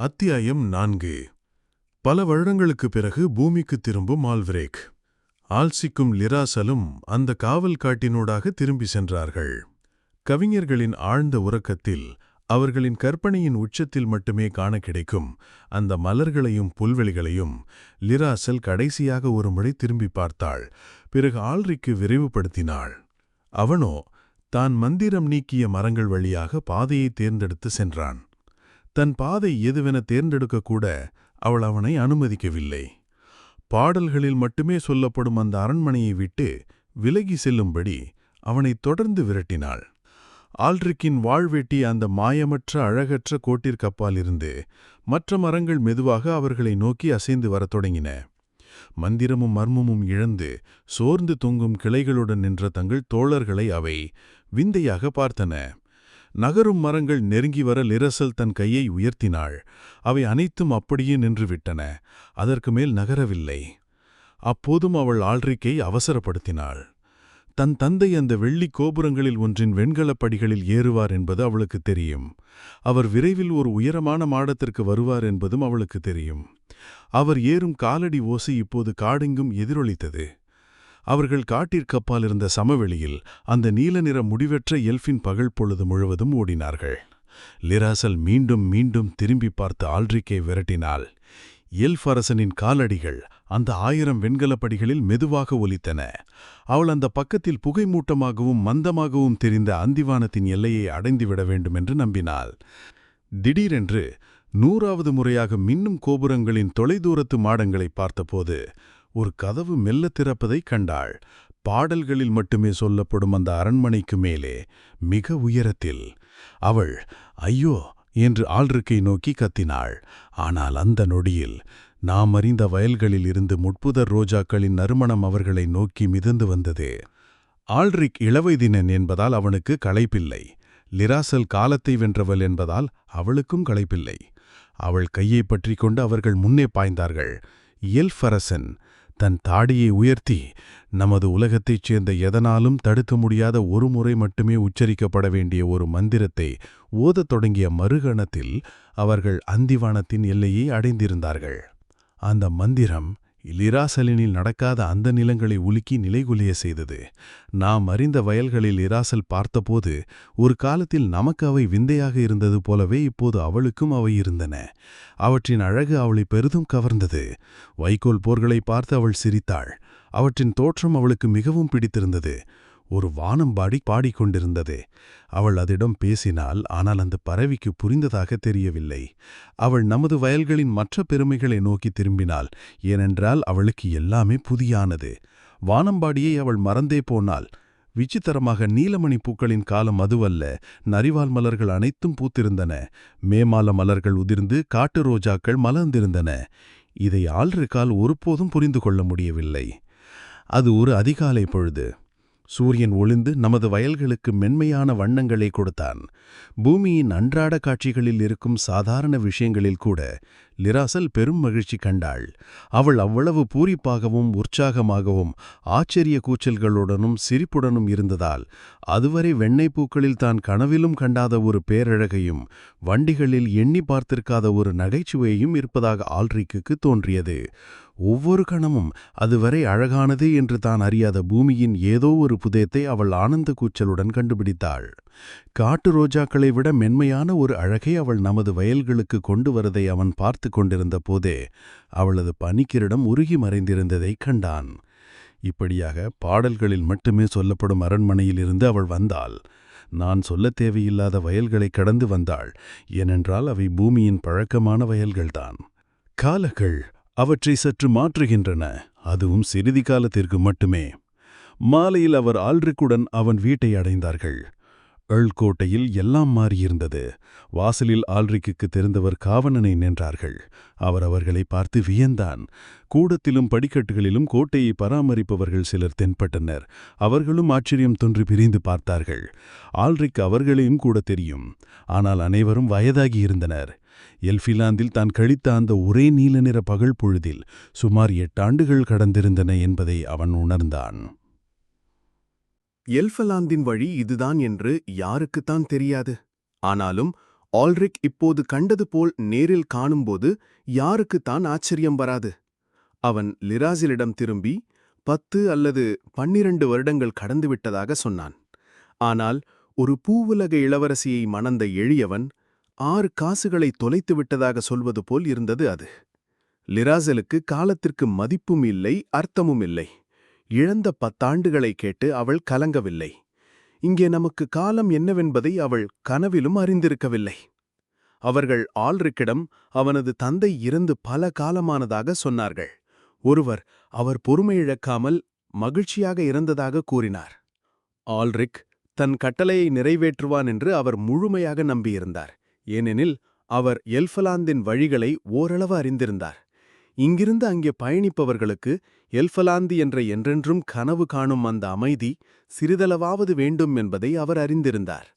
அத்தியாயம் 4. பல வருடங்களுக்குப் பிறகு பூமிக்கு திரும்பும் ஆல்வ்ரேக். ஆல்சிக்கும் லிராசலும் அந்த காவல் காட்டினூடாக திரும்பி சென்றார்கள். கவிஞர்களின் ஆழ்ந்த உறக்கத்தில், அவர்களின் கற்பனையின் உச்சத்தில் மட்டுமே காண கிடைக்கும் அந்த மலர்களையும் புல்வெளிகளையும் லிராசல் கடைசியாக ஒரு முறை திரும்பி பார்த்தாள். பிறகு ஆல்ரிக்கு விரைவுபடுத்தினாள். அவனோ தான் மந்திரம் நீக்கிய மரங்கள் வழியாக பாதையை தேர்ந்தெடுத்து சென்றான். தன் பாதை எதுவென தேர்ந்தெடுக்கக்கூட அவள் அவனை அனுமதிக்கவில்லை. பாடல்களில் மட்டுமே சொல்லப்படும் அந்த அரண்மனையை விட்டு விலகி செல்லும்படி அவனை தொடர்ந்து விரட்டினாள். ஆல்ரிக்கின் வாழ்வெட்டி அந்த மாயமற்ற அழகற்ற கோட்டிற்கப்பாலிருந்து மற்ற மரங்கள் மெதுவாக அவர்களை நோக்கி அசைந்து வரத் தொடங்கின. மந்திரமும் மர்மமும் இழந்து சோர்ந்து தொங்கும் கிளைகளுடன் நின்ற தங்கள் தோழர்களை அவை விந்தையாக பார்த்தன. நகரும் மரங்கள் நெருங்கி வர லிரசல் தன் கையை உயர்த்தினாள். அவை அனைத்தும் அப்படியே நின்றுவிட்டன. அதற்கு மேல் நகரவில்லை. அப்போதும் அவள் ஆல்ரிக்கை அவசரப்படுத்தினாள். தன் தந்தை அந்த வெள்ளிக் கோபுரங்களில் ஒன்றின் வெண்கலப் படிகளில் ஏறுவார் என்பது அவளுக்கு தெரியும். அவர் விரைவில் ஒரு உயரமான மாடத்திற்கு வருவார் என்பதும் அவளுக்கு தெரியும். அவர் ஏறும் காலடி ஓசை இப்போது காடெங்கும் எதிரொலித்தது. அவர்கள் காட்டிற்கப்பால் இருந்த சமவெளியில் அந்த நீல நிற முடிவற்ற எல்ஃபின் பகல் பொழுது முழுவதும் ஓடினார்கள். லிராசல் மீண்டும் மீண்டும் திரும்பி பார்த்து ஆல்ரிக்கை விரட்டினாள். எல்ஃப் அரசனின் காலடிகள் அந்த 1000 வெண்கலப்படிகளில் மெதுவாக ஒலித்தன. அவள் அந்த பக்கத்தில் புகைமூட்டமாகவும் மந்தமாகவும் தெரிந்த அந்திவானத்தின் எல்லையை அடைந்துவிட வேண்டுமென்று நம்பினாள். திடீரென்று 100வது முறையாக மின்னும் கோபுரங்களின் தொலைதூரத்து மாடங்களை பார்த்தபோது ஒரு கதவு மெல்ல திறப்பதைக் கண்டாள். பாடல்களில் மட்டுமே சொல்லப்படும் அந்த அரண்மனைக்கு மேலே மிக உயரத்தில். அவள் ஐயோ என்று ஆல்ரிக்கை நோக்கி கத்தினாள். ஆனால் அந்த நொடியில் நாம் அறிந்த வயல்களில் இருந்து முட்புதர் ரோஜாக்களின் நறுமணம் அவர்களை நோக்கி மிதந்து வந்தது. ஆல்ரிக் இளவயதினன் என்பதால் அவனுக்கு களைப்பில்லை. லிராசல் காலத்தை வென்றவள் என்பதால் அவளுக்கும் களைப்பில்லை. அவள் கையை பற்றி கொண்டு அவர்கள் முன்னே பாய்ந்தார்கள். எல்ஃப் அரசன் தன் தாடியை உயர்த்தி நமது உலகத்தைச் சேர்ந்த எதனாலும் தடுக்க முடியாத ஒரு முறை மட்டுமே உச்சரிக்கப்பட வேண்டிய ஒரு மந்திரத்தை ஓதத் தொடங்கிய மறுகணத்தில் அவர்கள் அந்திவானத்தின் எல்லையை அடைந்திருந்தார்கள். அந்த மந்திரம் லிராசலினில் நடக்காத அந்த நிலங்களை உலுக்கி நிலைகுலைய செய்தது. நாம் அறிந்த வயல்களில் லிராசல் பார்த்தபோது ஒரு காலத்தில் நமக்கு அவை விந்தையாக இருந்தது போலவே இப்போது அவளுக்கும் அவை இருந்தன. அவற்றின் அழகு அவளை பெரிதும் கவர்ந்தது. வைக்கோல் போர்களை பார்த்து அவள் சிரித்தாள். அவற்றின் தோற்றம் அவளுக்கு மிகவும் பிடித்திருந்தது. ஒரு வானம்பாடி பாடிக்கொண்டிருந்தது. அவள் அதிடம் பேசினாள். ஆனால் அந்த பறவைக்கு புரிந்ததாக தெரியவில்லை. அவள் நமது வயல்களின் மற்ற பெருமைகளை நோக்கி திரும்பினாள். ஏனென்றால் அவளுக்கு எல்லாமே புதியானது. வானம்பாடியை அவள் மறந்தே போனாள். விசித்திரமாக நீலமணி பூக்களின் காலம் அதுவல்ல. நரிவால் மலர்கள் அனைத்தும் பூத்திருந்தன. மேமால மலர்கள் உதிர்ந்து காட்டு ரோஜாக்கள் மலர்ந்திருந்தன. இதை ஆல்ரிக்கால் ஒருபோதும் புரிந்து கொள்ள முடியவில்லை. அது ஒரு அதிகாலை பொழுது. சூரியன் ஒளிந்து நமது வயல்களுக்கு மென்மையான வண்ணங்களை கொடுத்தான். பூமியின் அன்றாட காட்சிகளில் இருக்கும் சாதாரண விஷயங்களில் கூட லிராசல் பெரும் மகிழ்ச்சி கண்டாள். அவள் அவ்வளவு பூரிப்பாகவும் உற்சாகமாகவும் ஆச்சரிய கூச்சல்களுடனும் சிரிப்புடனும் இருந்ததால் அதுவரை வெண்ணெய் பூக்களில் தான் கனவிலும் கண்டாத ஒரு பேரழகையும் வண்டிகளில் எண்ணி பார்த்திருக்காத ஒரு நகைச்சுவையையும் இருப்பதாக ஆல்ரிக்கு தோன்றியது. ஒவ்வொரு கணமும் அதுவரை அழகானது என்று தான் அறியாத பூமியின் ஏதோ ஒரு புதையத்தை அவள் ஆனந்த கூச்சலுடன் கண்டுபிடித்தாள். காட்டு ரோஜாக்களை விட மென்மையான ஒரு அழகை அவள் நமது வயல்களுக்கு கொண்டு வரதை அவன் பார்த்து கொண்டிருந்த போதே அவளது பனிக்கிரடம் உருகி மறைந்திருந்ததைக் கண்டான். இப்படியாக பாடல்களில் மட்டுமே சொல்லப்படும் அரண்மனையிலிருந்து அவள் வந்தாள். நான் சொல்லத் தேவையில்லாத வயல்களை கடந்து வந்தாள். ஏனென்றால் அவை பூமியின் பழக்கமான வயல்கள்தான். காலங்கள் அவற்றை சற்று மாற்றுகின்றன. அதுவும் சிறிது காலத்திற்கு மட்டுமே. மாலையில் அவர் ஆல்ரிக்குடன் அவன் வீட்டை அடைந்தார்கள். கோட்டையில் எல்லாம் மாறியிருந்தது. வாசலில் ஆல்ரிக்கு தெரிந்தவர் காவலனை நின்றார்கள். அவர் அவர்களை பார்த்து வியந்தான். கூடத்திலும் படிக்கட்டுகளிலும் கோட்டையை பராமரிப்பவர்கள் சிலர் தென்பட்டனர். அவர்களும் ஆச்சரியம் தோன்றி பிரிந்து பார்த்தார்கள். ஆல்ரிக் அவர்களையும் கூட தெரியும். ஆனால் அனைவரும் வயதாகியிருந்தனர். எல்ஃபிலாந்தில் தான் கழித்த அந்த ஒரே நீல நிற பகல் பொழுதில் சுமார் 8 ஆண்டுகள் கடந்திருந்தன என்பதை அவன் உணர்ந்தான். எல்ஃபலாந்தின் வழி இதுதான் என்று யாருக்குத்தான் தெரியாது. ஆனாலும் ஆல்ரிக் இப்போது கண்டது போல் நேரில் காணும்போது யாருக்கு தான் ஆச்சரியம் வராது? அவன் லிராசிலிடம் திரும்பி 10 அல்லது 12 வருடங்கள் கடந்துவிட்டதாக சொன்னான். ஆனால் ஒரு பூவுலக இளவரசியை மணந்த எளியவன் 6 காசுகளை தொலைத்து விட்டதாக சொல்வது போல் இருந்தது அது. லிராசலுக்கு காலத்திற்கு மதிப்பும் இல்லை, அர்த்தமும் இல்லை. இழந்த 10 ஆண்டுகளை கேட்டு அவள் கலங்கவில்லை. இங்கே நமக்கு காலம் என்னவென்பதை அவள் கனவிலும் அறிந்திருக்கவில்லை. அவர்கள் ஆல்ரிக்கிடம் அவனது தந்தை இறந்து பல காலமானதாக சொன்னார்கள். ஒருவர் அவர் பொறுமையிழக்காமல் மகிழ்ச்சியாக இறந்ததாக கூறினார். ஆல்ரிக் தன் கட்டளையை நிறைவேற்றுவான் என்று அவர் முழுமையாக நம்பியிருந்தார். ஏனெனில் அவர் எல்ஃபலாந்தின் வழிகளை ஓரளவு அறிந்திருந்தார். இங்கிருந்து அங்கே பயணிப்பவர்களுக்கு எல்ஃபலாந்து என்ற என்றென்றும் கனவு காணும் அந்த அமைதி சிறிதளவாவது வேண்டும் என்பதை அவர் அறிந்திருந்தார்.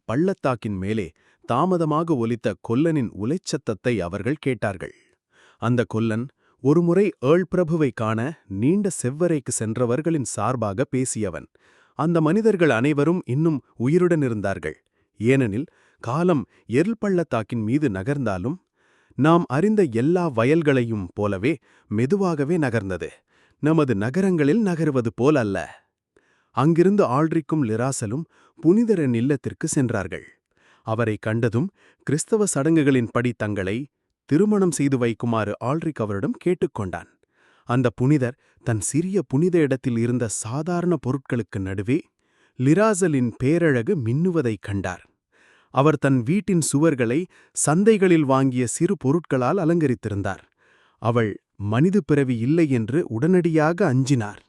பள்ளத்தாக்கின் மேலே தாமதமாக ஒலித்த கொல்லனின் உலைச்சத்தத்தை அவர்கள் கேட்டார்கள். அந்த கொல்லன் ஒருமுறை பிரபுவை காண நீண்ட செவ்வரைக்கு சென்றவர்களின் சார்பாக பேசியவன். அந்த மனிதர்கள் அனைவரும் இன்னும் உயிருடன் இருந்தார்கள். ஏனெனில் காலம் பள்ளத்தாக்கின் மீது நகர்ந்தாலும் நாம் அறிந்த எல்லா வயல்களையும் போலவே மெதுவாகவே நகர்ந்தது. நமது நகரங்களில் நகருவது போல் அல்ல. அங்கிருந்து ஆல்ரிக்கும் லிராசலும் புனிதரின் இல்லத்திற்கு சென்றார்கள். அவரை கண்டதும் கிறிஸ்தவ சடங்குகளின்படி தங்களை திருமணம் செய்து வைக்குமாறு ஆல்ரிக் அவரிடம் கேட்டுக்கொண்டான். அந்த புனிதர் தன் சிறிய புனித இடத்தில் இருந்த சாதாரண பொருட்களுக்கு நடுவே லிராசலின் பேரழகு மின்னுவதைக் கண்டார். அவர் தன் வீட்டின் சுவர்களை சந்தைகளில் வாங்கிய சிறு பொருட்களால் அலங்கரித்திருந்தார். அவள் மனித பிறவி இல்லை என்று உடனடியாக அஞ்சினார்.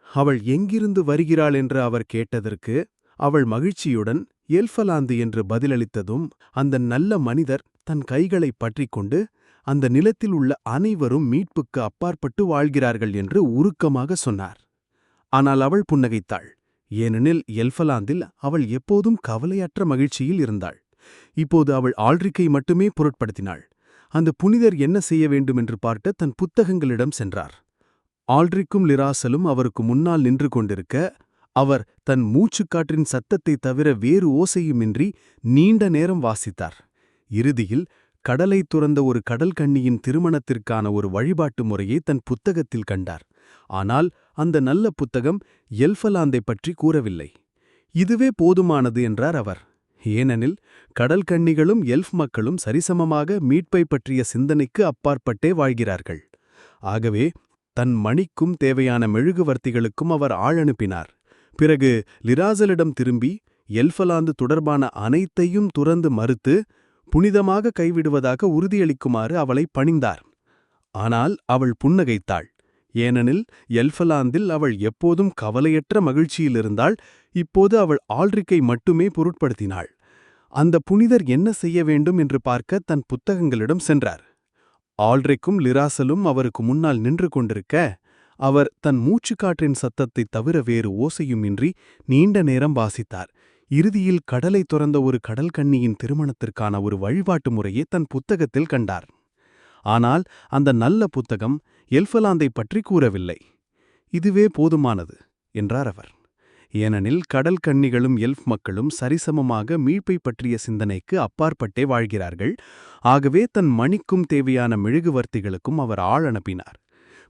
அவள் எங்கிருந்து வருகிறாள் என்று அவர் கேட்டதற்கு அவள் மகிழ்ச்சியுடன் எல்ஃபலாந்து என்று பதிலளித்ததும் அந்த நல்ல மனிதர் தன் கைகளைப் பற்றிக்கொண்டு அந்த நிலத்தில் உள்ள அனைவரும் மீட்புக்கு அப்பாற்பட்டு வாழ்கிறார்கள் என்று உருக்கமாக சொன்னார். ஆனால் அவள் புன்னகைத்தாள். ஏனெனில் எல்ஃபலாந்தில் அவள் எப்போதும் கவலையற்ற மகிழ்ச்சியில் இருந்தாள். இப்போது அவள் ஆல்ரிக்கை மட்டுமே பொருட்படுத்தினாள். அந்த புனிதர் என்ன செய்ய வேண்டுமென்று பார்க்க தன் புத்தகங்களிடம் சென்றார். ஆல்ரிக்கும் லிராசலும் அவருக்கு முன்னால் நின்று கொண்டிருக்க அவர் தன் மூச்சுக்காற்றின் சத்தத்தைத் தவிர வேறு ஓசையுமின்றி நீண்ட நேரம் வாசித்தார். இறுதியில் கடலை துறந்த ஒரு கடல்கன்னியின் திருமணத்திற்கான ஒரு வழிபாட்டு முறையை தன் புத்தகத்தில் கண்டார். ஆனால் அந்த நல்ல புத்தகம் எல்ஃபலாந்தை பற்றி கூறவில்லை. இதுவே போதுமானது என்றார் அவர். ஏனெனில் கடல்கன்னிகளும் எல்ஃப் மக்களும் சரிசமமாக மீட்பை பற்றிய சிந்தனைக்கு அப்பாற்பட்டே வாழ்கிறார்கள். ஆகவே தன் மணிக்கும் தேவையான மெழுகுவர்த்திகளுக்கும் அவர் ஆளனுப்பினார். பிறகு லிராசலிடம் திரும்பி எல்ஃபலாந்து தொடர்பான அனைத்தையும் துறந்து மறுத்து புனிதமாக கைவிடுவதாக உறுதியளிக்குமாறு அவளை பணிந்தார். ஆனால் அவள் புன்னகைத்தாள். ஏனெனில் எல்ஃபலாந்தில் அவள் எப்போதும் கவலையற்ற மகிழ்ச்சியிலிருந்தாள். இப்போது அவள் ஆல்ரிக்கை மட்டுமே பொருட்படுத்தினாள். அந்த புனிதர் என்ன செய்ய வேண்டும் என்று பார்க்க தன் புத்தகங்களிடம் சென்றார். ஆல்ரிக்கும் லிராசலும் அவருக்கு முன்னால் நின்று கொண்டிருக்க அவர் தன் மூச்சுக்காற்றின் சத்தத்தைத் தவிர வேறு ஓசையுமின்றி நீண்ட நேரம் வாசித்தார். இறுதியில் கடலை துறந்த ஒரு கடல்கன்னியின் திருமணத்திற்கான ஒரு வழிபாட்டு முறையை தன் புத்தகத்தில் கண்டார். ஆனால் அந்த நல்ல புத்தகம் எல்ஃபலாந்தை பற்றி கூறவில்லை. இதுவே போதுமானது என்றார் அவர். ஏனெனில் கடல்கன்னிகளும் எல்ஃப் மக்களும் சரிசமமாக மீட்பை பற்றிய சிந்தனைக்கு அப்பாற்பட்டே வாழ்கிறார்கள். ஆகவே தன் மணிக்கும் தேவையான மெழுகுவர்த்திகளுக்கும் அவர் அனுப்பினார்.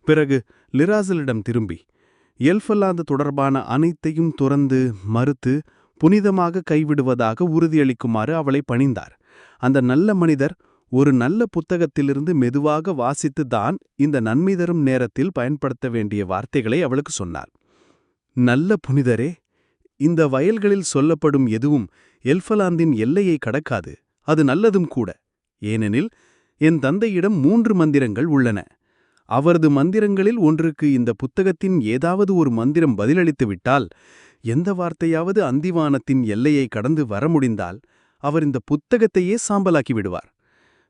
பிறகு லிராசலிடம் திரும்பி எல்ஃபலாந்து தொடர்பான அனைத்தையும் துறந்து மறுத்து புனிதமாக கைவிடுவதாக உறுதியளிக்குமாறு அவளை பணிந்தார். அந்த நல்ல மனிதர் ஒரு நல்ல புத்தகத்திலிருந்து மெதுவாக வாசித்து தான் இந்த நன்மை தரும் நேரத்தில் பயன்படுத்த வேண்டிய வார்த்தைகளை அவளுக்கு சொன்னார். நல்ல புனிதரே, இந்த வயல்களில் சொல்லப்படும் எதுவும் எல்ஃபலாந்தின் எல்லையை கடக்காது. அது நல்லதும் கூட. ஏனெனில் என் தந்தையிடம் 3 மந்திரங்கள் உள்ளன. அவரது மந்திரங்களில் ஒன்றுக்கு இந்த புத்தகத்தின் ஏதாவது ஒரு மந்திரம் பதிலளித்து விட்டால், எந்த வார்த்தையாவது அந்திவானத்தின் எல்லையை கடந்து வர முடிந்தால் அவர் இந்த புத்தகத்தையே சாம்பலாக்கி விடுவார்.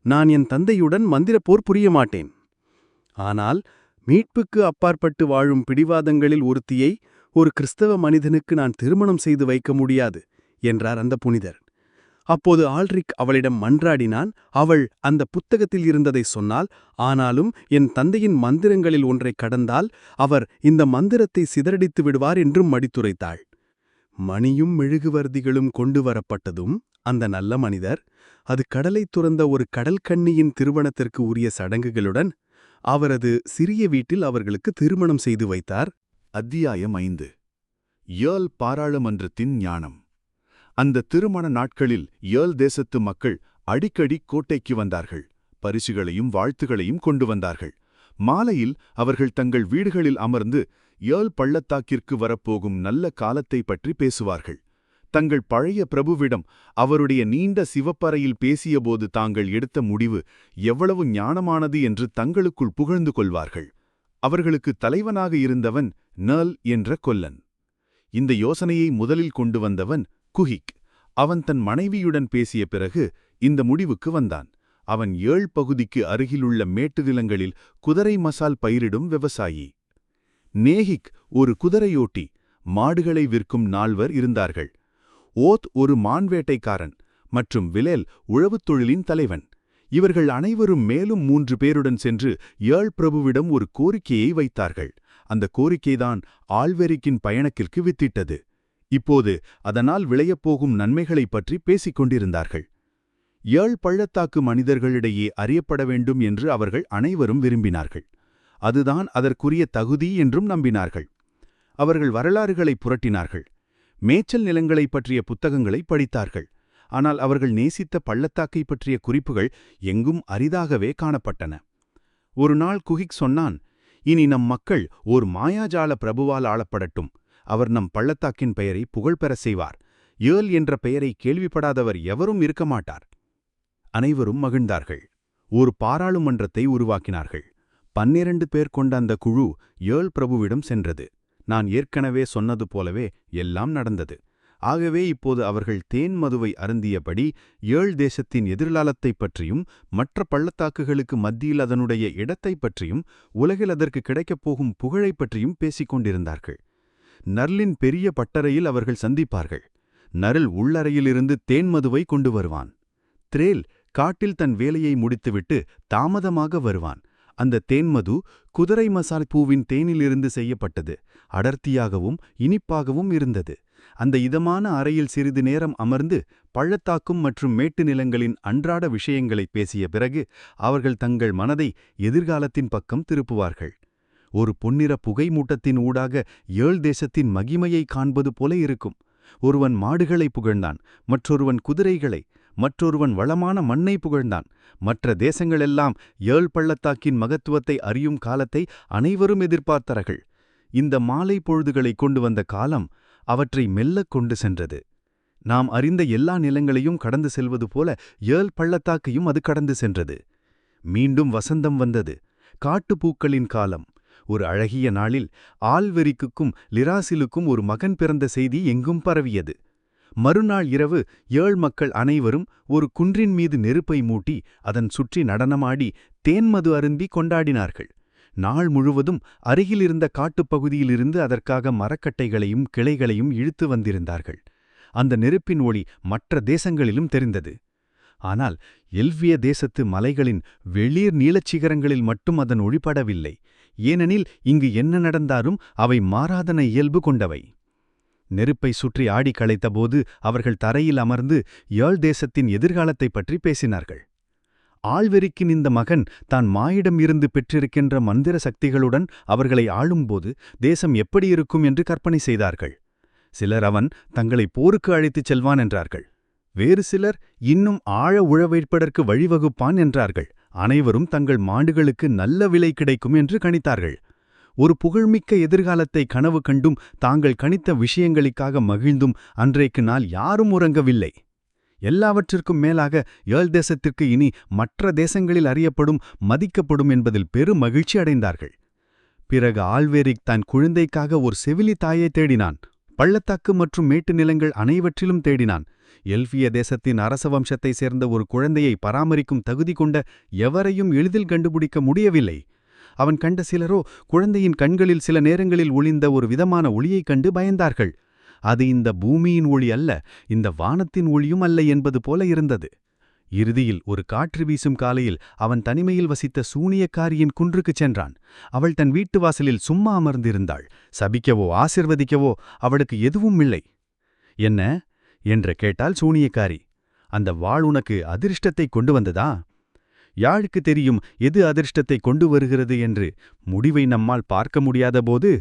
நான் என் தந்தையுடன் மந்திரப்போர் புரிய மாட்டேன். ஆனால் மீட்புக்கு அப்பாற்பட்டு வாழும் பிடிவாதங்களில் ஒருத்தியை ஒரு கிறிஸ்தவ மனிதனுக்கு நான் திருமணம் செய்து வைக்க முடியாது என்றார் அந்த புனிதர். அப்போது ஆல்ரிக் அவளிடம் மன்றாடினான். அவள் அந்த புத்தகத்தில் இருந்ததை சொன்னால், ஆனாலும் என் தந்தையின் மந்திரங்களில் ஒன்றை கடந்தால் அவர் இந்த மந்திரத்தை சிதறடித்து விடுவார் என்றும் மடித்துரைத்தாள். மணியும் மெழுகுவர்த்திகளும் கொண்டு வரப்பட்டதும் அந்த நல்ல மனிதர் அது கடலைத் துறந்த ஒரு கடல்கன்னியின் திருமணத்திற்கு உரிய சடங்குகளுடன் அவரது சிறிய வீட்டில் அவர்களுக்கு திருமணம் செய்து வைத்தார். அத்தியாயம் 5. ஏர்ல் பாராளுமன்றத்தின் ஞானம். அந்த திருமண நாட்களில் ஏர்ல் தேசத்து மக்கள் அடிக்கடி கோட்டைக்கு வந்தார்கள். பரிசுகளையும் வாழ்த்துகளையும் கொண்டு வந்தார்கள். மாலையில் அவர்கள் தங்கள் வீடுகளில் அமர்ந்து ஏர்ல் பள்ளத்தாக்கிற்கு வரப்போகும் நல்ல காலத்தை பற்றி பேசுவார்கள். தங்கள் பழைய பிரபுவிடம் அவருடைய நீண்ட சிவப்பறையில் பேசியபோது தாங்கள் எடுத்த முடிவு எவ்வளவு ஞானமானது என்று தங்களுக்குள் புகழ்ந்து கொள்வார்கள். அவர்களுக்கு தலைவனாக இருந்தவன் நர்ல் என்ற கொல்லன். இந்த யோசனையை முதலில் கொண்டு வந்தவன் குஹிக். அவன் தன் மனைவியுடன் பேசிய பிறகு இந்த முடிவுக்கு வந்தான். அவன் ஏழ் பகுதிக்கு அருகிலுள்ள மேட்டு நிலங்களில் குதிரை மசால் பயிரிடும் விவசாயி. நேஹிக் ஒரு குதிரையோட்டி. மாடுகளை விற்கும் நால்வர் இருந்தார்கள். ஓத் ஒரு மான்வேட்டைக்காரன் மற்றும் விலேல் உழவுத் தொழிலின் தலைவன். இவர்கள் அனைவரும் மேலும் 3 பேருடன் சென்று ஏழ் பிரபுவிடம் ஒரு கோரிக்கையை வைத்தார்கள். அந்த கோரிக்கைதான் ஆல்வெரிக்கின் பயணத்திற்கு வித்திட்டது. இப்போது அதனால் விளையப்போகும் நன்மைகளைப் பற்றி பேசிக் கொண்டிருந்தார்கள். ஏழ் பள்ளத்தாக்கு மனிதர்களிடையே அறியப்பட வேண்டும் என்று அவர்கள் அனைவரும் விரும்பினார்கள். அதுதான் அதற்குரிய தகுதி என்றும் நம்பினார்கள். அவர்கள் வரலாறுகளை புரட்டினார்கள். மேய்ச்சல் நிலங்களைப் பற்றிய புத்தகங்களை படித்தார்கள். ஆனால் அவர்கள் நேசித்த பள்ளத்தாக்கை பற்றிய குறிப்புகள் எங்கும் அரிதாகவே காணப்பட்டன. ஒரு நாள் குஹிக் சொன்னான், இனி நம் மக்கள் ஓர் மாயாஜால பிரபுவால் ஆளப்படட்டும். அவர் நம் பள்ளத்தாக்கின் பெயரை புகழ்பெற செய்வார். ஏர்ல் என்ற பெயரை கேள்விப்படாதவர் எவரும் இருக்க மாட்டார். அனைவரும் மகிழ்ந்தார்கள். ஒரு பாராளுமன்றத்தை உருவாக்கினார்கள். 12 பேர் கொண்ட அந்த குழு ஏர்ல் பிரபுவிடம் சென்றது. நான் ஏற்கனவே சொன்னது போலவே எல்லாம் நடந்தது. ஆகவே இப்போது அவர்கள் தேன் மதுவை அருந்தியபடி ஏழ் தேசத்தின் எதிர்காலத்தைப் பற்றியும் மற்ற பள்ளத்தாக்குகளுக்கு மத்தியில் அதனுடைய இடத்தைப் பற்றியும் உலகில் அதற்கு கிடைக்கப் போகும் புகழைப் பற்றியும் பேசிக் கொண்டிருந்தார்கள். நர்லின் பெரிய பட்டறையில் அவர்கள் சந்திப்பார்கள். நர்ல் உள்ளறையிலிருந்து தேன்மதுவை கொண்டு வருவான். த்ரேல் காட்டில் தன் வேலையை முடித்துவிட்டு தாமதமாக வருவான். அந்த தேன்மது குதிரை மசால் பூவின் தேனிலிருந்து செய்யப்பட்டது. அடர்த்தியாகவும் இனிப்பாகவும் இருந்தது. அந்த இதமான அறையில் சிறிது நேரம் அமர்ந்து பள்ளத்தாக்கும் மற்றும் மேட்டு நிலங்களின் அன்றாட விஷயங்களைப் பேசிய பிறகு அவர்கள் தங்கள் மனதை எதிர்காலத்தின் பக்கம் திருப்புவார்கள். ஒரு பொன்னிற புகை மூட்டத்தின் ஊடாக ஏழ் தேசத்தின் மகிமையை காண்பது போல இருக்கும். ஒருவன் மாடுகளை புகழ்ந்தான், மற்றொருவன் குதிரைகளை, மற்றொருவன் வளமான மண்ணை புகழ்ந்தான். மற்ற தேசங்களெல்லாம் ஏழ் பள்ளத்தாக்கின் மகத்துவத்தை அறியும் காலத்தை அனைவரும் எதிர்பார்த்தார்கள். இந்த மாலை பொழுதுகளை கொண்டு வந்த காலம் அவற்றை மெல்லக் கொண்டு சென்றது. நாம் அறிந்த எல்லா நிலங்களையும் கடந்து செல்வது போல ஏழ் பள்ளத்தாக்கையும் அது கடந்து சென்றது. மீண்டும் வசந்தம் வந்தது. காட்டுப்பூக்களின் காலம். ஒரு அழகிய நாளில் ஆல்வெரிக்குக்கும் லிராசிலுக்கும் ஒரு மகன் பிறந்த செய்தி எங்கும் பரவியது. மறுநாள் இரவு ஏழ் மக்கள் அனைவரும் ஒரு குன்றின் மீது நெருப்பை மூட்டி அதன் சுற்றி நடனமாடி தேன்மது அருந்தி கொண்டாடினார்கள். நாள் முழுவதும் அருகிலிருந்த காட்டுப்பகுதியிலிருந்து அதற்காக மரக்கட்டைகளையும் கிளைகளையும் இழுத்து வந்திருந்தார்கள். அந்த நெருப்பின் ஒளி மற்ற தேசங்களிலும் தெரிந்தது. ஆனால் எல்விய தேசத்து மலைகளின் வெளிர் நீலச்சிகரங்களில் மட்டும் அதன் ஒளிபடவில்லை. ஏனெனில் இங்கு என்ன நடந்தாலும் அவை மாறாதன இயல்பு கொண்டவை. நெருப்பை சுற்றி ஆடி களைத்தபோது அவர்கள் தரையில் அமர்ந்து ஏழ் தேசத்தின் எதிர்காலத்தைப் பற்றி பேசினார்கள். ஆல்வெரிக்கின் இந்த மகன் தான் மாயிடம் இருந்து பெற்றிருக்கின்ற மந்திர சக்திகளுடன் அவர்களை ஆளும்போது தேசம் எப்படி இருக்கும் என்று கற்பனை செய்தார்கள். சிலர் அவன் தங்களை போருக்கு அழைத்துச் செல்வான் என்றார்கள். வேறு சிலர் இன்னும் ஆழ உழவைப்பதற்கு வழிவகுப்பான் என்றார்கள். அனைவரும் தங்கள் மாடுகளுக்கு நல்ல விலை கிடைக்கும் என்று கணித்தார்கள். ஒரு புகழ்மிக்க எதிர்காலத்தை கனவு கண்டும் தாங்கள் கணித்த விஷயங்களுக்காக மகிழ்ந்தும் அன்றைக்கு நாள் யாரும் உறங்கவில்லை. எல்லாவற்றிற்கும் மேலாக ஏழ் தேசத்திற்கு இனி மற்ற தேசங்களில் அறியப்படும் மதிக்கப்படும் என்பதில் பெரும் மகிழ்ச்சி அடைந்தார்கள். பிறகு ஆல்வெரிக் தன் குழந்தைக்காக ஒரு செவிலி தாயை தேடினான். பள்ளத்தாக்கு மற்றும் மேட்டு நிலங்கள் அனைவற்றிலும் தேடினான். எல்விய தேசத்தின் அரச வம்சத்தைச் சேர்ந்த ஒரு குழந்தையை பராமரிக்கும் தகுதி கொண்ட எவரையும் எளிதில் கண்டுபிடிக்க முடியவில்லை. அவன் கண்ட சிலரோ குழந்தையின் கண்களில் சில நேரங்களில் ஒளிந்த ஒரு விதமான ஒளியைக் கண்டு பயந்தார்கள். அது இந்த பூமியின் ஒளி அல்ல, இந்த வானத்தின் ஒளியும் அல்ல என்பது போல இருந்தது. இறுதியில் ஒரு காற்று வீசும் காலையில் அவன் தனிமையில் வசித்த சூனியக்காரியின் குன்றுக்குச் சென்றான். அவள் தன் வீட்டு வாசலில் சும்மா அமர்ந்திருந்தாள். சபிக்கவோ ஆசிர்வதிக்கவோ அவளுக்கு எதுவும் இல்லை. என்ன என்று கேட்டாள் சூனியக்காரி. அந்த வாள் உனக்கு அதிர்ஷ்டத்தை கொண்டு வந்ததா? யாருக்கு தெரியும் எது அதிர்ஷ்டத்தை கொண்டு வருகிறது என்று முடிவை நம்மால் பார்க்க முடியாதபோது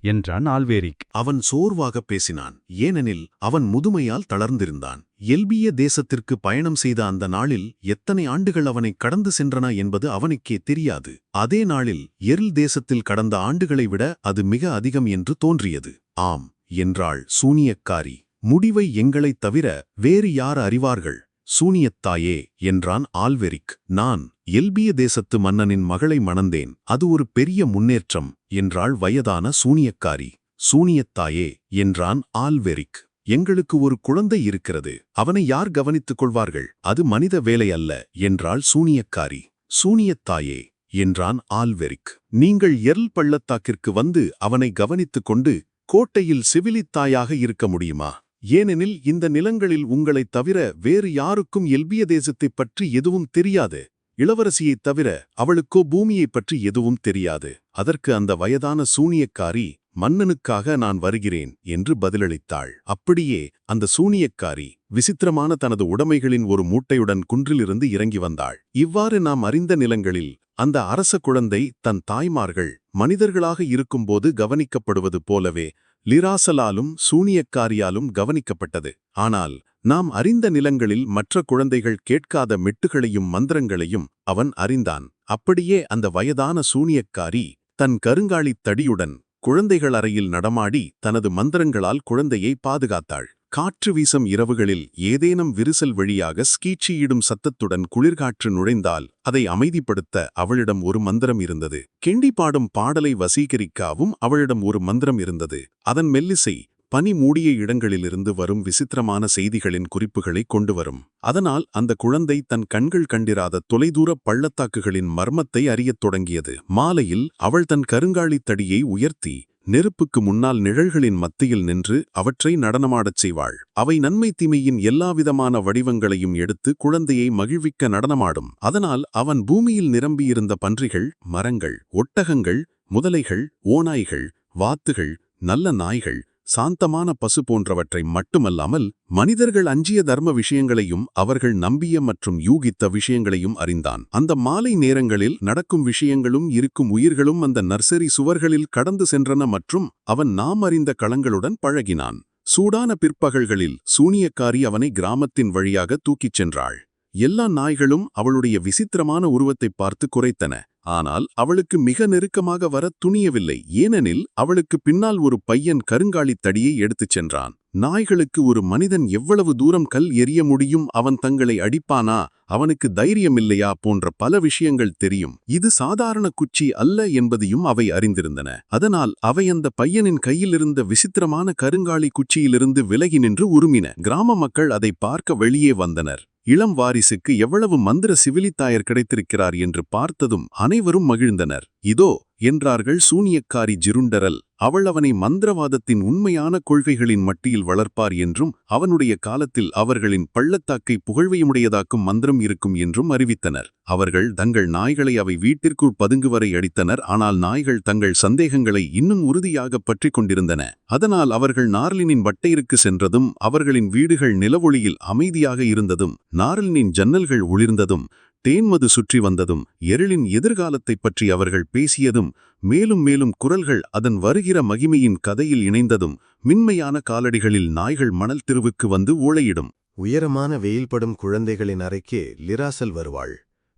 என்றான் ஆல்வேரிக். அவன் சோர்வாகப் பேசினான். ஏனெனில் அவன் முதுமையால் தளர்ந்திருந்தான். எல்பிய தேசத்திற்கு பயணம் செய்த அந்த நாளில் எத்தனை ஆண்டுகள் அவனை கடந்து சென்றன என்பது அவனுக்கே தெரியாது. அதே நாளில் எர்ல் தேசத்தில் கடந்த ஆண்டுகளை விட அது மிக அதிகம் என்று தோன்றியது. ஆம் என்றாள் சூனியக்காரி. முடிவை எங்களைத் தவிர வேறு யார் அறிவார்கள்? சூனியத்தாயே என்றான் ஆல்வெரிக். நான் எல்பிய தேசத்து மன்னனின் மகளை மணந்தேன். அது ஒரு பெரிய முன்னேற்றம் என்றாள் வயதான சூனியக்காரி. சூனியத்தாயே என்றான் ஆல்வெரிக். எங்களுக்கு ஒரு குழந்தை இருக்கிறது. அவனை யார் கவனித்துக் கொள்வார்கள்? அது மனித வேலை அல்ல என்றாள் சூனியக்காரி. சூனியத்தாயே என்றான் ஆல்வெரிக். நீங்கள் எர்ல் பள்ளத்தாக்கிற்கு வந்து அவனை கவனித்துக் கொண்டு கோட்டையில் சிவிலித்தாயாக இருக்க முடியுமா? ஏனெனில் இந்த நிலங்களில் உங்களைத் தவிர வேறு யாருக்கும் எல்பிய தேசத்தைப் பற்றி எதுவும் தெரியாது. இளவரசியைத் தவிர அவளுக்கோ பூமியைப் பற்றி எதுவும் தெரியாது. அதற்கு அந்த வயதான சூனியக்காரி, மன்னனுக்காக நான் வருகிறேன் என்று பதிலளித்தாள். அப்படியே அந்த சூனியக்காரி விசித்திரமான தனது உடைமைகளின் ஒரு மூட்டையுடன் குன்றிலிருந்து இறங்கி வந்தாள். இவ்வாறு நாம் அறிந்த நிலங்களில் அந்த அரச குழந்தை தன் தாய்மார்கள் மனிதர்களாக இருக்கும்போது கவனிக்கப்படுவது போலவே லிராசலாலும் சூனியக்காரியாலும் கவனிக்கப்பட்டது. ஆனால் நாம் அறிந்த நிலங்களில் மற்ற குழந்தைகள் கேட்காத மெட்டுகளையும் மந்திரங்களையும் அவன் அறிந்தான். அப்படியே அந்த வயதான சூனியக்காரி தன் கருங்காலித் தடியுடன் குழந்தைகள் அறையில் நடமாடி தனது மந்திரங்களால் குழந்தையை பாதுகாத்தாள். காற்று வீசும் இரவுகளில் ஏதேனும் விரிசல் வழியாக ஸ்கீச்சியிடும் சத்தத்துடன் குளிர்காற்று நுழைந்தால் அதை அமைதிப்படுத்த அவளிடம் ஒரு மந்திரம் இருந்தது. கிண்டி பாடும் பாடலை வசீகரிக்கவும் அவளிடம் ஒரு மந்திரம் இருந்தது. அதன் மெல்லிசை பனி மூடிய இடங்களிலிருந்து வரும் விசித்திரமான செய்திகளின் குறிப்புகளை கொண்டு வரும். அதனால் அந்த குழந்தை தன் கண்கள் கண்டிராத தொலைதூர பள்ளத்தாக்குகளின் மர்மத்தை அறியத் தொடங்கியது. மாலையில் அவள் தன் கருங்காலித் தடியை உயர்த்தி நெருப்புக்கு முன்னால் நிழல்களின் மத்தியில் நின்று அவற்றை நடனமாடச் செய்வாள். அவை நன்மை தீமையின் எல்லாவிதமான வடிவங்களையும் எடுத்து குழந்தையை மகிழ்விக்க நடனமாடும். அதனால் அவன் பூமியில் நிரம்பியிருந்த பன்றிகள், மரங்கள், ஒட்டகங்கள், முதலைகள், ஓநாய்கள், வாத்துகள், நல்ல நாய்கள், சாந்தமான பசு போன்றவற்றை மட்டுமல்லாமல் மனிதர்கள் அஞ்சிய தர்ம விஷயங்களையும் அவர்கள் நம்பிய மற்றும் யூகித்த விஷயங்களையும் அறிந்தான். அந்த மாலை நேரங்களில் நடக்கும் விஷயங்களும் இருக்கும் உயிர்களும் அந்த நர்சரி சுவர்களில் கடந்து சென்றன மற்றும் அவன் நாம் அறிந்த களங்களுடன் பழகினான். சூடான பிற்பகல்களில் சூனியக்காரி அவனை கிராமத்தின் வழியாக தூக்கிச் சென்றாள். எல்லா நாய்களும் அவளுடைய விசித்திரமான உருவத்தைப் பார்த்து குரைத்தன. ஆனால் அவளுக்கு மிக நெருக்கமாக வர துணியவில்லை. ஏனெனில் அவளுக்கு பின்னால் ஒரு பையன் கருங்காலித் தடியை எடுத்துச் சென்றான். நாய்களுக்கு ஒரு மனிதன் எவ்வளவு தூரம் கல் எறிய முடியும், அவன் தங்களை அடிப்பானா, அவனுக்கு தைரியமில்லையா போன்ற பல விஷயங்கள் தெரியும். இது சாதாரண குச்சி அல்ல என்பதையும் அவை அறிந்திருந்தன. அதனால் அவை அந்த பையனின் கையிலிருந்த விசித்திரமான கருங்காலி குச்சியிலிருந்து விலகி நின்று உருமின. கிராம மக்கள் அதை பார்க்க வெளியே வந்தனர். இளம் வாரிசுக்கு எவ்வளவு மந்திர சிவிலித்தாயர் கிடைத்திருக்கிறார் என்று பார்த்ததும் அனைவரும் மகிழ்ந்தனர். இதோ என்றார்கள் சூனியக்காரி ஜிருண்டரல். அவள் அவனை மந்திரவாதத்தின் உண்மையான கொள்கைகளின் மட்டியில் வளர்ப்பார் என்றும் அவனுடைய காலத்தில் அவர்களின் பள்ளத்தாக்கை புகழ்வையுடையதாக்கும் மந்திரம் இருக்கும் என்றும் அறிவித்தனர். அவர்கள் தங்கள் நாய்களை அவை வீட்டிற்குள் பதுங்குவரை அடித்தனர். ஆனால் நாய்கள் தங்கள் சந்தேகங்களை இன்னும் உறுதியாக பற்றி கொண்டிருந்தன. அதனால் அவர்கள் நார்லினின் வட்டையிற்கு சென்றதும் அவர்களின் வீடுகள் நிலவொளியில் அமைதியாக இருந்ததும் நார்லினின் ஜன்னல்கள் ஒளிர்ந்ததும் தேன்மது சுற்றி வந்ததும் எருளின் எதிர்காலத்தைப் பற்றி அவர்கள் பேசியதும் மேலும் மேலும் குரல்கள் அதன் வருகிற மகிமையின் கதையில் இணைந்ததும் மின்மையான காலடிகளில் நாய்கள் மணல் தெருவுக்கு வந்து ஊளையிடும். உயரமான வெயில்படும் குழந்தைகளின் அறைக்கே லிராசல் வருவாள்.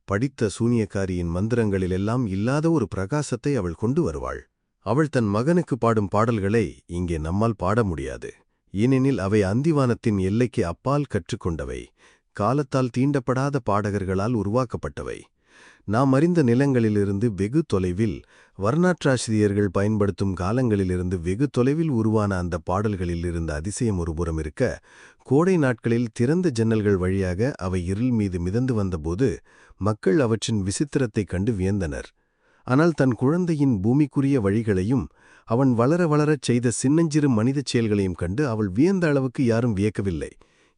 படித்த சூனியக்காரியின் மந்திரங்களிலெல்லாம் இல்லாத ஒரு பிரகாசத்தை அவள் கொண்டு வருவாள். அவள் தன் மகனுக்கு பாடும் பாடல்களை இங்கே நம்மால் பாட முடியாது. ஏனெனில் அவை அந்திவானத்தின் எல்லைக்கு அப்பால் கற்றுக்கொண்டவை, காலத்தால் தீண்டப்படாத பாடகர்களால் உருவாக்கப்பட்டவை. நாம் அறிந்த நிலங்களிலிருந்து வெகு தொலைவில், வரலாற்றாசிரியர்கள் பயன்படுத்தும் காலங்களிலிருந்து வெகு தொலைவில் உருவான அந்த பாடல்களில் இருந்த அதிசயம் ஒருபுறம் இருக்க, கோடை நாட்களில் திறந்த ஜன்னல்கள் வழியாக அவை இருள் மீது மிதந்து வந்தபோது மக்கள் அவற்றின் விசித்திரத்தைக் கண்டு வியந்தனர். ஆனால் தன் குழந்தையின் பூமிக்குரிய வழிகளையும் அவன் வளர வளரச் செய்த சின்னஞ்சிறு மனிதச் செயல்களையும் கண்டு அவள் வியந்த அளவுக்கு யாரும் வியக்கவில்லை.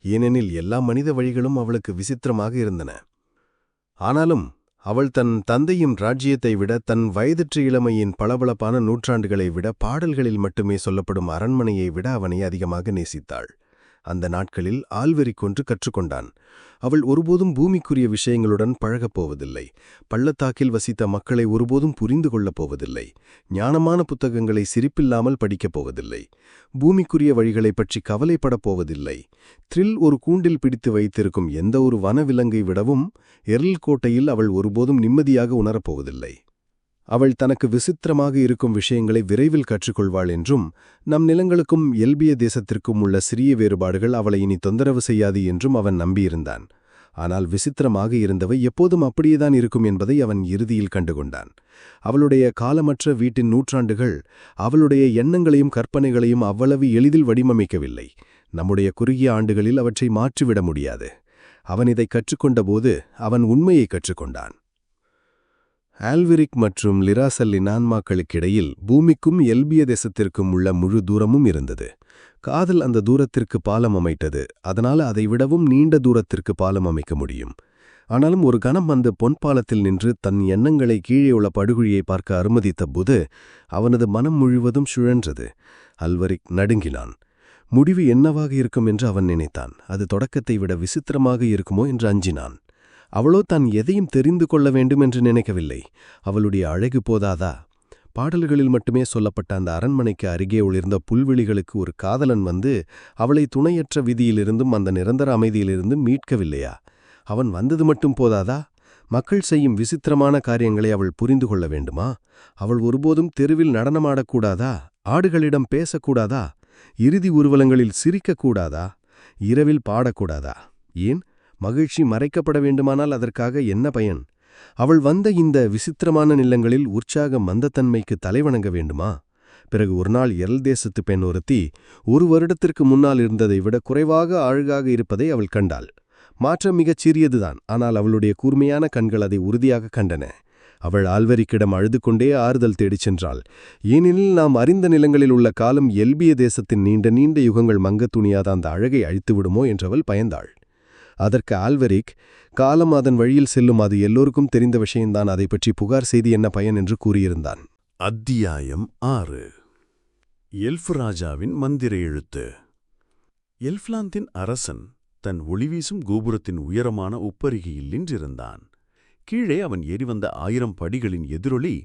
ஏனெனில் எல்லா மனித வழிகளும் அவளுக்கு விசித்திரமாக இருந்தன. ஆனாலும் அவள் தன் தந்தையின் ராஜ்யத்தை விட, தன் வயதற்ற இளமையின் பளபளப்பான நூற்றாண்டுகளை விட, பாடல்களில் மட்டுமே சொல்லப்படும் அரண்மனையை விட அவனை அதிகமாக நேசித்தாள். அந்த நாட்களில் ஆள்வெறி கொன்று கற்றுக்கொண்டான். அவள் ஒருபோதும் பூமிக்குரிய விஷயங்களுடன் பழகப் போவதில்லை. பள்ளத்தாக்கில் வசித்த மக்களை ஒருபோதும் புரிந்து கொள்ளப் போவதில்லை. ஞானமான புத்தகங்களை சிரிப்பில்லாமல் படிக்கப் போவதில்லை. பூமிக்குரிய வழிகளைப் பற்றி கவலைப்படப் போவதில்லை. த்ரில் ஒரு கூண்டில் பிடித்து வைத்திருக்கும் எந்த ஒரு வனவிலங்கை விடவும் எர்ல் கோட்டையில் அவள் ஒருபோதும் நிம்மதியாக உணரப்போவதில்லை. அவள் தனக்கு விசித்திரமாக இருக்கும் விஷயங்களை விரைவில் கற்றுக்கொள்வாள் என்றும், நம் நிலங்களுக்கும் எல்பிய தேசத்திற்கும் உள்ள சிறிய வேறுபாடுகள் அவளை இனி தொந்தரவு செய்யாது என்றும் அவன் நம்பியிருந்தான். ஆனால் விசித்திரமாக இருந்தவை எப்போதும் அப்படியேதான் இருக்கும் என்பதை அவன் இறுதியில் கண்டுகொண்டான். அவளுடைய காலமற்ற வீட்டின் நூற்றாண்டுகள் அவளுடைய எண்ணங்களையும் கற்பனைகளையும் அவ்வளவு எளிதில் வடிவமைக்கவில்லை. நம்முடைய குறுகிய ஆண்டுகளில் அவற்றை மாற்றிவிட முடியாது. அவன் இதை கற்றுக்கொண்டபோது அவன் உண்மையை கற்றுக்கொண்டான். ஆல்வெரிக் மற்றும் லிராசல்லின் ஆன்மாக்களுக்கிடையில் பூமிக்கும் எல்பிய தேசத்திற்கும் உள்ள முழு தூரமும் இருந்தது. காதல் அந்த தூரத்திற்கு பாலம் அமைத்தது. அதனால் அதை விடவும் நீண்ட தூரத்திற்கு பாலம் அமைக்க முடியும். ஆனாலும் ஒரு கணம் அந்த பொன்பாலத்தில் நின்று தன் எண்ணங்களை கீழே உள்ள படுகுழியை பார்க்க அனுமதித்த போது அவனது மனம் முழுவதும் சுழன்றது. ஆல்வெரிக் நடுங்கினான். முடிவு என்னவாக இருக்கும் என்று அவன் நினைத்தான். அது தொடக்கத்தை விட விசித்திரமாக இருக்குமோ என்று அஞ்சினான். அவளோ தான் எதையும் தெரிந்து கொள்ள வேண்டும் என்று நினைக்கவில்லை. அவளுடைய அழகு போதாதா? பாடல்களில் மட்டுமே சொல்லப்பட்ட அந்த அரண்மனைக்கு அருகே ஒளிர்ந்த புல்வெளிகளுக்கு ஒரு காதலன் வந்து அவளை துணையற்ற விதியிலிருந்தும் அந்த நிரந்தர அமைதியிலிருந்தும் மீட்கவில்லையா? அவன் வந்தது மட்டும் போதாதா? மக்கள் செய்யும் விசித்திரமான காரியங்களை அவள் புரிந்து கொள்ள வேண்டுமா? அவள் ஒருபோதும் தெருவில் நடனமாடக்கூடாதா? ஆடுகளிடம் பேசக்கூடாதா? இறுதி ஊர்வலங்களில் சிரிக்கக்கூடாதா? இரவில் பாடக்கூடாதா? ஏன் மகிழ்ச்சி மறைக்கப்பட வேண்டுமானால் அதற்காக என்ன பயன்? அவள் வந்த இந்த விசித்திரமான நிலங்களில் உற்சாக மந்தத்தன்மைக்கு தலைவணங்க வேண்டுமா? பிறகு ஒருநாள் எர்ல் தேசத்து பெண் ஒருத்தி 1 வருடத்திற்கு முன்னால் இருந்ததை விட குறைவாக அழகாக இருப்பதை அவள் கண்டாள். மாற்றம் மிகச் சிறியதுதான், ஆனால் அவளுடைய கூர்மையான கண்கள் அதை உறுதியாக கண்டன. அவள் ஆல்வெரிக்கிடம் அழுது கொண்டே ஆறுதல் தேடிச் சென்றாள். ஏனெனில் நாம் அறிந்த நிலங்களில் உள்ள காலம் எல்பிய தேசத்தின் நீண்ட நீண்ட யுகங்கள் மங்கத் துணியாத அந்த அழகை அழித்துவிடுமோ என்றவள் பயந்தாள். அதற்கு ஆல்வெரிக், காலம் அதன் வழியில் செல்லும், அது எல்லோருக்கும் தெரிந்த விஷயம்தான், அதை பற்றி புகார் செய்து என்ன பயன் என்று கூறியிருந்தான். அத்தியாயம் 6. எல்ஃப் ராஜாவின் மந்திர எழுத்து. எல்ஃப்லாந்தின் அரசன் தன் ஒளிவீசும் கோபுரத்தின் உயரமான உப்பருகியில் நின்றிருந்தான். கீழே அவன் ஏறிவந்த 1000 படிகளின் எதிரொலி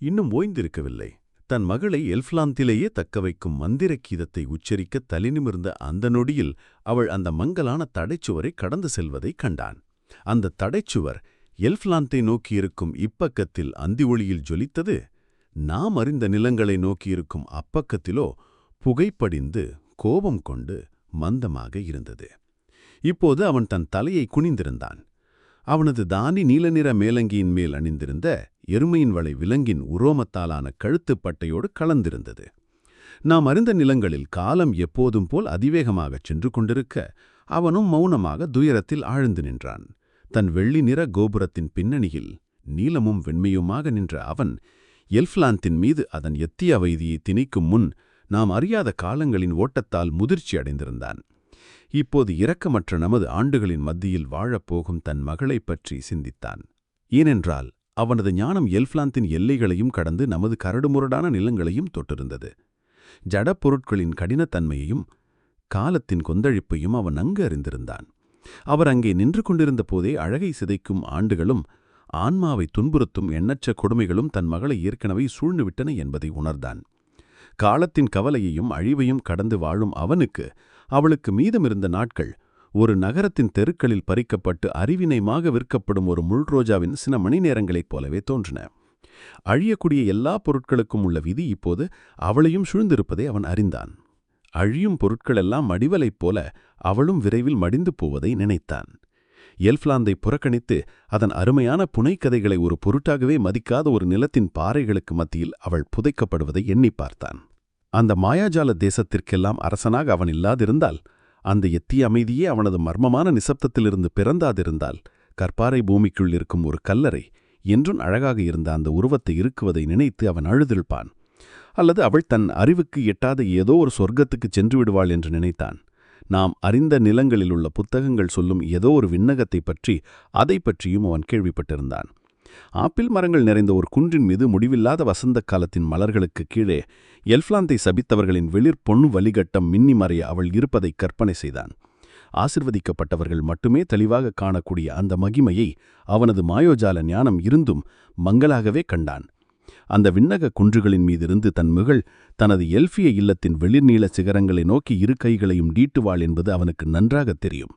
இன்னும் ஓய்ந்திருக்கவில்லை. தன் மகளை எல்ஃப்லாந்திலேயே தக்கவைக்கும் மந்திர கீதத்தை உச்சரிக்க தலைநிமிர்ந்த அந்த நொடியில் அவள் அந்த மங்கலான தடைச்சுவரை கடந்து செல்வதைக் கண்டான். அந்த தடைச்சுவர் எல்ஃப்லாந்தை நோக்கியிருக்கும் இப்பக்கத்தில் அந்தி ஒளியில் ஜொலித்தது. நாம் அறிந்த நிலங்களை நோக்கியிருக்கும் அப்பக்கத்திலோ புகைப்படிந்து கோபம் கொண்டு மந்தமாக இருந்தது. இப்போது அவன் தன் தலையை குனிந்திருந்தான். அவனது தானி நீல நிற மேலங்கியின் மேல் அணிந்திருந்த எருமையின் வளை விலங்கின் உரோமத்தாலான கழுத்துப் பட்டையோடு கலந்திருந்தது. நாம் அறிந்த நிலங்களில் காலம் எப்போதும் போல் அதிவேகமாகச் சென்று கொண்டிருக்க அவனும் மௌனமாக துயரத்தில் ஆழ்ந்து நின்றான். தன் வெள்ளி நிற கோபுரத்தின் பின்னணியில் நீலமும் வெண்மையுமாக நின்ற அவன் எல்ஃப்லாந்தின் மீது அதன் எத்திய வைதியை திணிக்கும் முன் நாம் அறியாத காலங்களின் ஓட்டத்தால் முதிர்ச்சி அடைந்திருந்தான். இப்போது இரக்கமற்ற நமது ஆண்டுகளின் மத்தியில் வாழப்போகும் தன் மகளைப் பற்றி சிந்தித்தான். ஏனென்றால் அவனது ஞானம் எல்ஃப்லாந்தின் எல்லைகளையும் கடந்து நமது கரடுமுரடான நிலங்களையும் தொட்டிருந்தது. ஜடப்பொருட்களின் கடினத்தன்மையையும் காலத்தின் கொந்தளிப்பையும் அவன் நன்கு அறிந்திருந்தான். அவர் அங்கே நின்று கொண்டிருந்த போதே அழகை சிதைக்கும் ஆண்டுகளும் ஆன்மாவை துன்புறுத்தும் எண்ணற்ற கொடுமைகளும் தன் மகளை ஏற்கனவே சூழ்ந்துவிட்டன என்பதை உணர்ந்தான். காலத்தின் கவலையையும் அழிவையும் கடந்து வாழும் அவனுக்கு அவளுக்கு மீதமிருந்த நாட்கள் ஒரு நகரத்தின் தெருக்களில் பறிக்கப்பட்டு அறிவினைமாக விற்கப்படும் ஒரு முள்ரோஜாவின் சில மணி நேரங்களைப் போலவே தோன்றின. அழியக்கூடிய எல்லா பொருட்களுக்கும் உள்ள விதி இப்போது அவளையும் சூழ்ந்திருப்பதை அவன் அறிந்தான். அழியும் பொருட்களெல்லாம் மடிவலைப் போல அவளும் விரைவில் மடிந்து போவதை நினைத்தான். எல்ஃப்லாந்தை புறக்கணித்து அதன் அருமையான புனைக்கதைகளை ஒரு பொருட்டாகவே மதிக்காத ஒரு நிலத்தின் பாறைகளுக்கு மத்தியில் அவள் புதைக்கப்படுவதை எண்ணி பார்த்தான். அந்த மாயாஜால தேசத்திற்கெல்லாம் அரசனாக அவன் இல்லாதிருந்தால், அந்த எத்திய அமைதியே அவனது மர்மமான நிசப்தத்திலிருந்து பிறந்தாதிருந்தால், கற்பாறை பூமிக்குள் இருக்கும் ஒரு கல்லறை என்றும் அழகாக இருந்த அந்த உருவத்தை இருக்குவதை நினைத்து அவன் அழுதிருப்பான். அல்லது அவள் தன் அறிவுக்கு எட்டாத ஏதோ ஒரு சொர்க்கத்துக்குச் சென்று விடுவாள் என்று நினைத்தான். நாம் அறிந்த நிலங்களில் உள்ள புத்தகங்கள் சொல்லும் ஏதோ ஒரு விண்ணகத்தைப் பற்றி அதை பற்றியும் அவன் கேள்விப்பட்டிருந்தான். ஆப்பிள் மரங்கள் நிறைந்த ஒரு குன்றின் மீது முடிவில்லாத வசந்த காலத்தின் மலர்களுக்கு கீழே எல்ஃப்லாந்தை சபித்தவர்களின் வெளிர் பொன்னு வலிகட்டம் மின்னி மறைய அவள் இருப்பதை கற்பனை செய்தான். ஆசிர்வதிக்கப்பட்டவர்கள் மட்டுமே தெளிவாக காணக்கூடிய அந்த மகிமையை அவனது மாயோஜால ஞானம் இருந்தும் மங்களாகவே கண்டான். அந்த விண்ணக குன்றுகளின் மீதிருந்து தன் மகள் தனது எல்ஃபிய இல்லத்தின் வெளிர்நீள சிகரங்களை நோக்கி இரு கைகளையும் நீட்டுவாள் என்பது அவனுக்கு நன்றாகத் தெரியும்.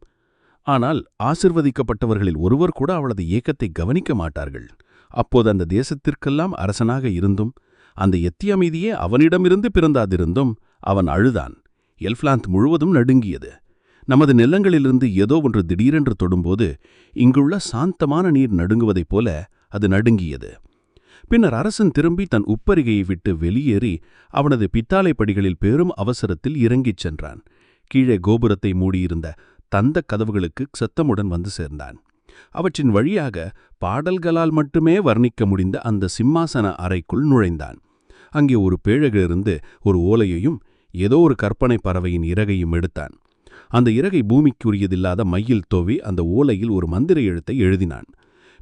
ஆனால் ஆசிர்வதிக்கப்பட்டவர்களில் ஒருவர் கூட அவளது ஏக்கத்தை கவனிக்க மாட்டார்கள். அப்போது அந்த தேசத்திற்கெல்லாம் அரசனாக இருந்தும் அந்த எத்தியமைதியே அவனிடமிருந்து பிறந்தாதிருந்தும் அவன் அழுதான். எல்ஃப்லாந்த் முழுவதும் நடுங்கியது. நமது நிலங்களிலிருந்து ஏதோ ஒன்று திடீரென்று தொடும்போது இங்குள்ள சாந்தமான நீர் நடுங்குவதைப் போல அது நடுங்கியது. பின்னர் அரசன் திரும்பி தன் உப்பரிகையை விட்டு வெளியேறி அவனது பித்தாளை படிகளில் பெரும் அவசரத்தில் இறங்கிச் சென்றான். கீழே கோபுரத்தை மூடியிருந்த தந்த கதவுகளுக்கு சத்தமுடன் வந்து சேர்ந்தான். அவற்றின் வழியாக பாடல்களால் மட்டுமே வர்ணிக்க முடிந்த அந்த சிம்மாசன அறைக்குள் நுழைந்தான். அங்கே ஒரு பேழகிலிருந்து ஒரு ஓலையையும் ஏதோ ஒரு கற்பனை பறவையின் இறகையும் எடுத்தான். அந்த இறகை பூமிக்குரியதில்லாத மையில் தோவி அந்த ஓலையில் ஒரு மந்திர எழுத்தை எழுதினான்.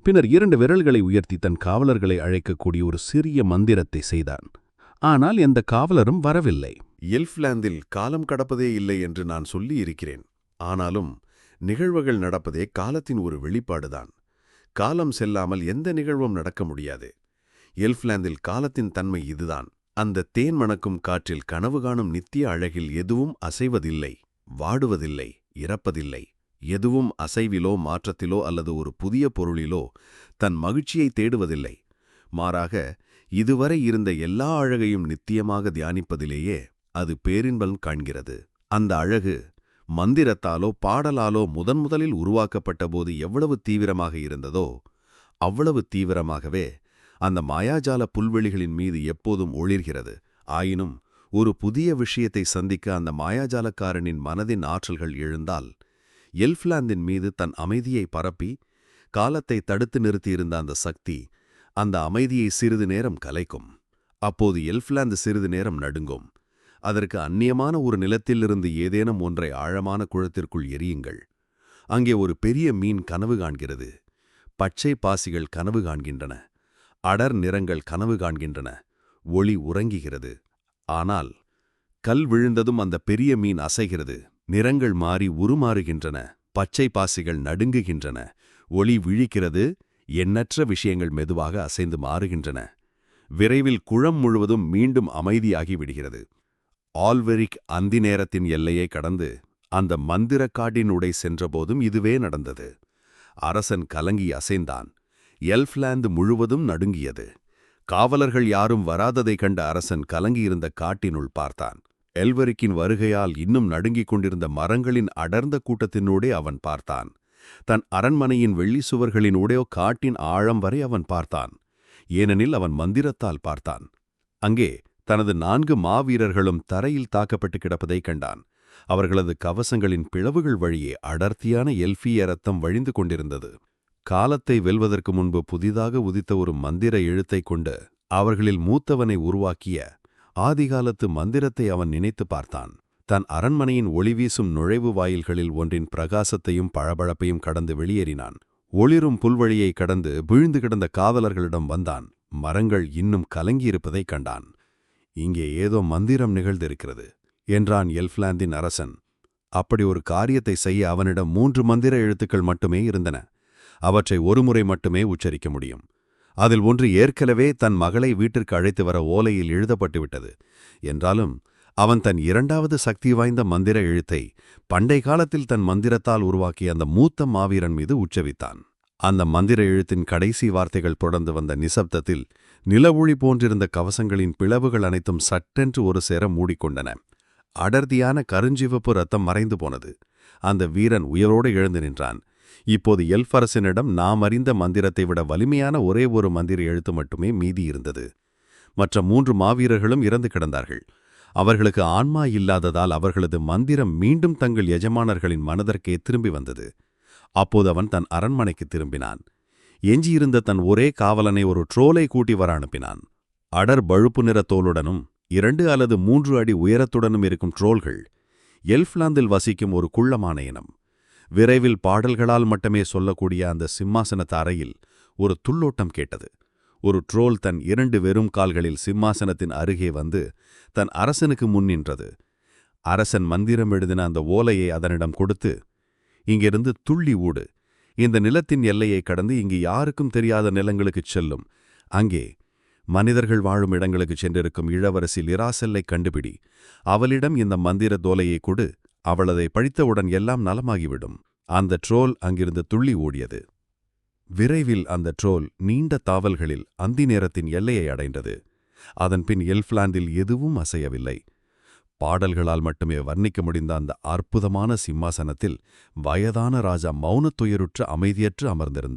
பின்னர் 2 விரல்களை உயர்த்தி தன் காவலர்களை அழைக்கக்கூடிய ஒரு சிறிய மந்திரத்தை செய்தான். ஆனால் எந்த காவலரும் வரவில்லை. எல்ஃப்லாந்தில் காலம் கடப்பதே இல்லை என்று நான் சொல்லி இருக்கிறேன். ஆனாலும் நிகழ்வுகள் நடப்பதே காலத்தின் ஒரு வெளிப்பாடுதான். காலம் செல்லாமல் எந்த நிகழ்வும் நடக்க முடியாது. எல்ஃப்லாந்தில் காலத்தின் தன்மை இதுதான். அந்த தேன் மணக்கும் காற்றில் கனவு காணும் நித்திய அழகில் எதுவும் அசைவதில்லை, வாடுவதில்லை, இறப்பதில்லை. எதுவும் அசைவிலோ மாற்றத்திலோ அல்லது ஒரு புதிய பொருளிலோ தன் மகிழ்ச்சியை தேடுவதில்லை. மாறாக இதுவரை இருந்த எல்லா அழகையும் நித்தியமாக தியானிப்பதிலேயே அது பேரின்பம் காண்கிறது. அந்த அழகு மந்திரத்தாலோ பாடலாலோ முதன்முதலில் உருவாக்கப்பட்டபோது எவ்வளவு தீவிரமாக இருந்ததோ அவ்வளவு தீவிரமாகவே அந்த மாயாஜால புல்வெளிகளின் மீது எப்போதும் ஒளிர்கிறது. ஆயினும் ஒரு புதிய விஷயத்தை சந்திக்க அந்த மாயாஜாலக்காரனின் மனதின் ஆற்றல்கள் எழுந்தால் எல்ஃப்லாந்தின் மீது தன் அமைதியை பரப்பி காலத்தை தடுத்து நிறுத்தியிருந்த அந்த சக்தி அந்த அமைதியை சிறிது நேரம் கலைக்கும். அப்போது எல்ஃப்லாந்து சிறிது நேரம் நடுங்கும். அதற்கு அந்நியமான ஒரு நிலத்திலிருந்து ஏதேனும் ஒன்றை ஆழமான குளத்திற்குள் எரியுங்கள். அங்கே ஒரு பெரிய மீன் கனவு காண்கிறது. பச்சை பாசிகள் கனவு காண்கின்றன. அடர் நிறங்கள் கனவு காண்கின்றன. ஒளி உறங்குகிறது. ஆனால் கல் விழுந்ததும் அந்த பெரிய மீன் அசைகிறது. நிறங்கள் மாறி உருமாறுகின்றன. பச்சை பாசிகள் நடுங்குகின்றன. ஒளி விழிக்கிறது. எண்ணற்ற விஷயங்கள் மெதுவாக அசைந்து மாறுகின்றன. விரைவில் குளம் முழுவதும் மீண்டும் அமைதியாகிவிடுகிறது. ஆல்வெரிக் அந்தி நேரத்தின் எல்லையை கடந்து அந்த மந்திரக்காட்டினூடை சென்றபோதும் இதுவே நடந்தது. அரசன் கலங்கி அசைந்தான். எல்ஃப்லாந்து முழுவதும் நடுங்கியது. காவலர்கள் யாரும் வராததைக் கண்ட அரசன் கலங்கியிருந்த காட்டினுள் பார்த்தான். எல்வரிக்கின் வருகையால் இன்னும் நடுங்கிக் கொண்டிருந்த மரங்களின் அடர்ந்த கூட்டத்தினூடே அவன் பார்த்தான். தன் அரண்மனையின் வெள்ளி சுவர்களினூடே காட்டின் ஆழம் வரை அவன் பார்த்தான். ஏனெனில் அவன் மந்திரத்தால் பார்த்தான். அங்கே தனது 4 மாவீரர்களும் தரையில் தாக்கப்பட்டு கிடப்பதைக் கண்டான். அவர்களது கவசங்களின் பிளவுகள் வழியே அடர்த்தியான எல்ஃபிய இரத்தம் வழிந்து கொண்டிருந்தது. காலத்தை வெல்வதற்கு முன்பு புதிதாக உதித்த ஒரு மந்திர எழுத்தைக் கொண்டு அவர்களில் மூத்தவனை உருவாக்கிய ஆதிகாலத்து மந்திரத்தை அவன் நினைத்து பார்த்தான். தன் அரண்மனையின் ஒளிவீசும் நுழைவு வாயில்களில் ஒன்றின் பிரகாசத்தையும் பளபளப்பையும் கடந்து வெளியேறினான். ஒளிரும் புல்வழியை கடந்து விழுந்து கிடந்த காவலர்களிடம் வந்தான். மரங்கள் இன்னும் கலங்கியிருப்பதைக் கண்டான். இங்கே ஏதோ மந்திரம் நிகழ்ந்திருக்கிறது என்றான் எல்ஃப்லாந்தின் அரசன். அப்படி ஒரு காரியத்தை செய்ய அவனிடம் 3 மந்திர எழுத்துக்கள் மட்டுமே இருந்தன. அவற்றை ஒருமுறை மட்டுமே உச்சரிக்க முடியும். அதில் ஒன்று ஏற்கனவே தன் மகளை வீட்டிற்கு அழைத்து வர ஓலையில் எழுதப்பட்டுவிட்டது. என்றாலும் அவன் தன் 2வது சக்தி வாய்ந்த மந்திர எழுத்தை பண்டை காலத்தில் தன் மந்திரத்தால் உருவாக்கிய அந்த மூத்த மாவீரன் மீது உச்சரித்தான். அந்த மந்திர எழுத்தின் கடைசி வார்த்தைகள் தொடர்ந்து வந்த நிசப்தத்தில் நிலவொளி போன்றிருந்த கவசங்களின் பிளவுகள் அனைத்தும் சட்டென்று ஒரு சேர மூடிக்கொண்டன. அடர்த்தியான கருஞ்சிவப்பு ரத்தம் மறைந்து போனது. அந்த வீரன் உயிரோடு எழுந்து நின்றான். இப்போது எல்ஃபரசனிடம் நாம் அறிந்த மந்திரத்தை விட வலிமையான ஒரே ஒரு மந்திர எழுத்து மட்டுமே மீதியிருந்தது. மற்ற 3 மாவீரர்களும் இறந்து கிடந்தார்கள். அவர்களுக்கு ஆன்மா இல்லாததால் அவர்களது மந்திரம் மீண்டும் தங்கள் எஜமானர்களின் மனதிற்கே திரும்பி வந்தது. அப்போது அவன் தன் அரண்மனைக்கு திரும்பினான். எஞ்சியிருந்த தன் ஒரே காவலனை ஒரு ட்ரோலை கூட்டி வர அனுப்பினான். அடர் பழுப்பு நிற தோலுடனும் 2 அல்லது 3 அடி உயரத்துடனும் இருக்கும் ட்ரோல்கள் எல்ஃப்லாந்தில் வசிக்கும் ஒரு குள்ளமான இனம். விரைவில் பாடல்களால் மட்டுமே சொல்லக்கூடிய அந்த சிம்மாசனத்து அறையில் ஒரு துள்ளோட்டம் கேட்டது. ஒரு ட்ரோல் தன் 2 வெறும் கால்களில் சிம்மாசனத்தின் அருகே வந்து தன் அரசனுக்கு முன் நின்றது. அரசன் மந்திரம் எழுதின அந்த ஓலையை அதனிடம் கொடுத்து, இங்கிருந்து துள்ளி ஊடு. இந்த நிலத்தின் எல்லையை கடந்து இங்கு யாருக்கும் தெரியாத நிலங்களுக்குச் செல்லும். அங்கே மனிதர்கள் வாழும் இடங்களுக்குச் சென்றிருக்கும் இளவரசி லிராசெல்லை கண்டுபிடி. அவளிடம் இந்த மந்திர தோலையை கொடு. அவள் அதை படித்தவுடன் எல்லாம் நலமாகிவிடும். அந்த ட்ரோல் அங்கிருந்து துள்ளி ஓடியது. விரைவில் அந்த ட்ரோல் நீண்ட தாவல்களில் அந்தி நேரத்தின் எல்லையை அடைந்தது. அதன்பின் எல்ஃப்லாந்தில் எதுவும் அசையவில்லை. பாடல்களால் மட்டுமே வர்ணிக்க முடிந்த அந்த அற்புதமான சிம்மாசனத்தில் வயதான ராஜா மௌனத்துயருற்று அமைதியற்று அமர்ந்திருந்தான்.